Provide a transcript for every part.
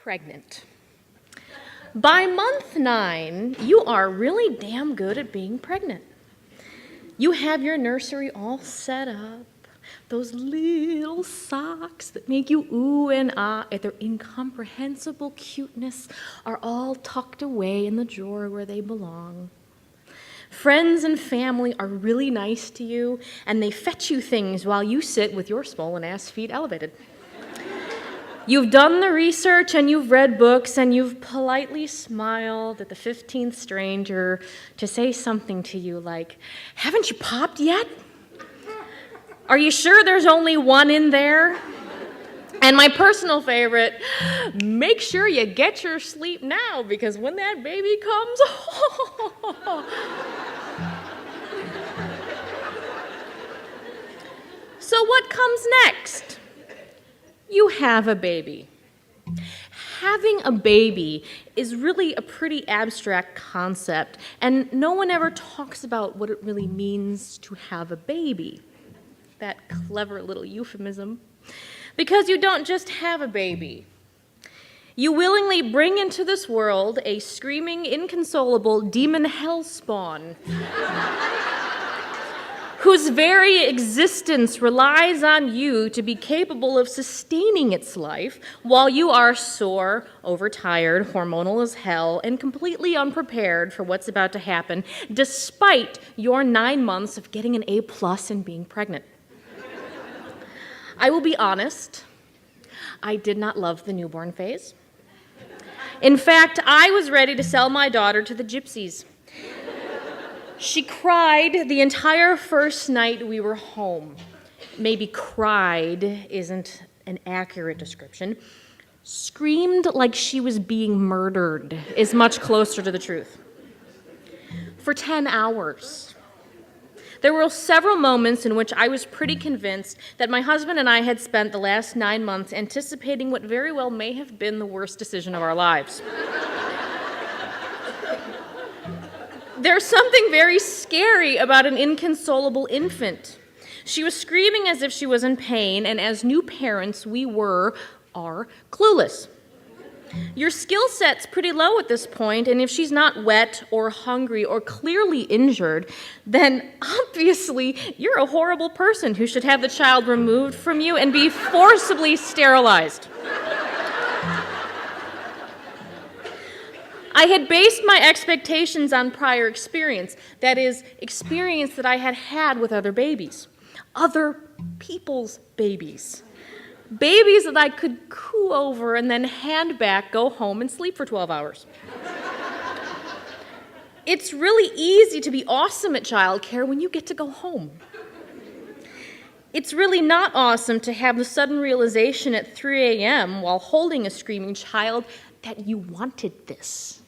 pregnant. By month 9, you are really damn good at being pregnant. You have your nursery all set up, those little socks that make you ooh and ah at their incomprehensible cuteness are all tucked away in the drawer where they belong. Friends and family are really nice to you, and they fetch you things while you sit with your swollen ass feet elevated. You've done the research and you've read books and you've politely smiled at the 15th stranger to say something to you like, "Haven't you popped yet? Are you sure there's only one in there?" And my personal favorite, "Make sure you get your sleep now because when that baby comes," So what comes next? You have a baby. Having a baby is really a pretty abstract concept, and no one ever talks about what it really means to have a baby. That clever little euphemism. Because you don't just have a baby. You willingly bring into this world a screaming, inconsolable demon hell spawn whose very existence relies on you to be capable of sustaining its life while you are sore, overtired, hormonal as hell, and completely unprepared for what's about to happen, despite your 9 months of getting an A+ and being pregnant. I will be honest, I did not love the newborn phase. In fact, I was ready to sell my daughter to the gypsies. She cried the entire first night we were home. Maybe cried isn't an accurate description. Screamed like she was being murdered is much closer to the truth. For 10 hours. There were several moments in which I was pretty convinced that my husband and I had spent the last 9 months anticipating what very well may have been the worst decision of our lives. There's something very scary about an inconsolable infant. She was screaming as if she was in pain, and as new parents, we are clueless. Your skill set's pretty low at this point, and if she's not wet or hungry or clearly injured, then obviously you're a horrible person who should have the child removed from you and be forcibly sterilized. I had based my expectations on prior experience, that is, experience that I had had with other babies, other people's babies. Babies that I could coo over and then hand back, go home, and sleep for 12 hours. It's really easy to be awesome at childcare when you get to go home. It's really not awesome to have the sudden realization at 3 a.m. while holding a screaming child that you wanted this.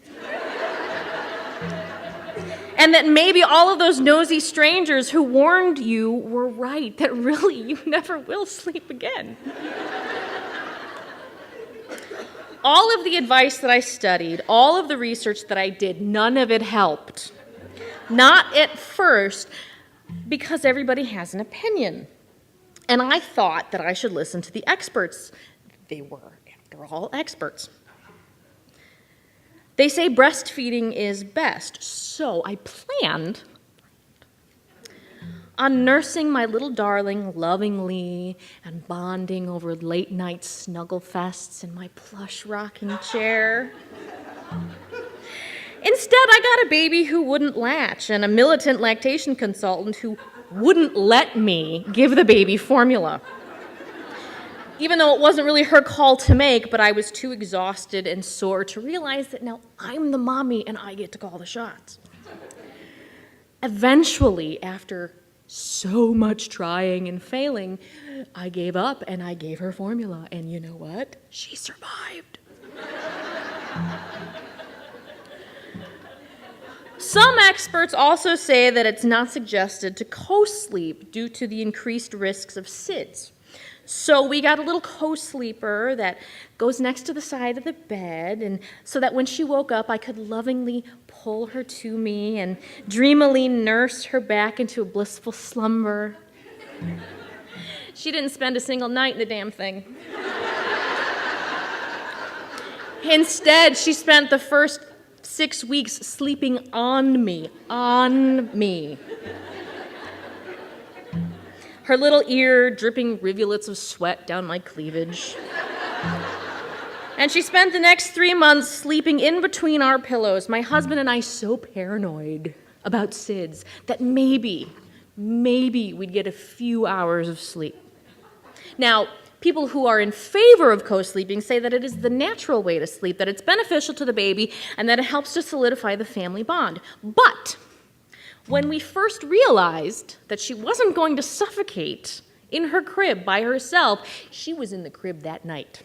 And that maybe all of those nosy strangers who warned you were right, that really you never will sleep again. All of the advice that I studied, all of the research that I did, none of it helped. Not at first, because everybody has an opinion. And I thought that I should listen to the experts. They were, after all, experts. They say breastfeeding is best, so I planned on nursing my little darling lovingly and bonding over late-night snuggle fests in my plush rocking chair. Instead, I got a baby who wouldn't latch and a militant lactation consultant who wouldn't let me give the baby formula. Even though it wasn't really her call to make, but I was too exhausted and sore to realize that now I'm the mommy and I get to call the shots. Eventually, after so much trying and failing, I gave up and I gave her formula. And you know what? She survived. Some experts also say that it's not suggested to co-sleep due to the increased risks of SIDS. So we got a little co-sleeper that goes next to the side of the bed, and so that when she woke up, I could lovingly pull her to me and dreamily nurse her back into a blissful slumber. She didn't spend a single night in the damn thing. Instead, she spent the first 6 weeks sleeping on me. Her little ear dripping rivulets of sweat down my cleavage. And she spent the next 3 months sleeping in between our pillows, my husband and I so paranoid about SIDS that maybe we'd get a few hours of sleep. Now, people who are in favor of co-sleeping say that it is the natural way to sleep, that it's beneficial to the baby, and that it helps to solidify the family bond. But when we first realized that she wasn't going to suffocate in her crib by herself, she was in the crib that night.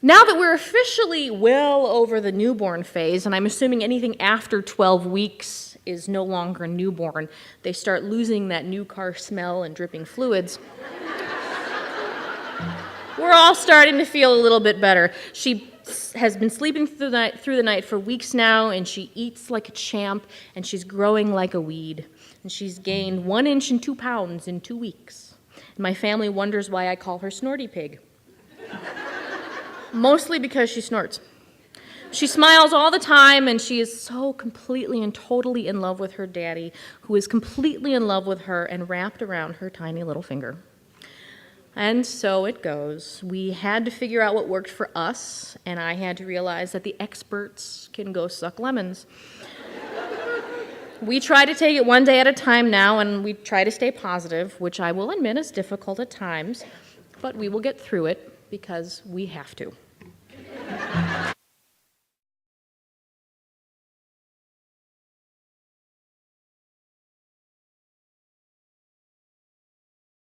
Now that we're officially well over the newborn phase, and I'm assuming anything after 12 weeks is no longer newborn, they start losing that new car smell and dripping fluids. We're all starting to feel a little bit better. She has been sleeping through the night for weeks now, and she eats like a champ, and she's growing like a weed. And she's gained 1 inch and 2 pounds in 2 weeks. And my family wonders why I call her Snorty Pig. Mostly because she snorts. She smiles all the time, and she is so completely and totally in love with her daddy, who is completely in love with her and wrapped around her tiny little finger. And so it goes. We had to figure out what worked for us, and I had to realize that the experts can go suck lemons. We try to take it one day at a time now, and we try to stay positive, which I will admit is difficult at times, but we will get through it because we have to.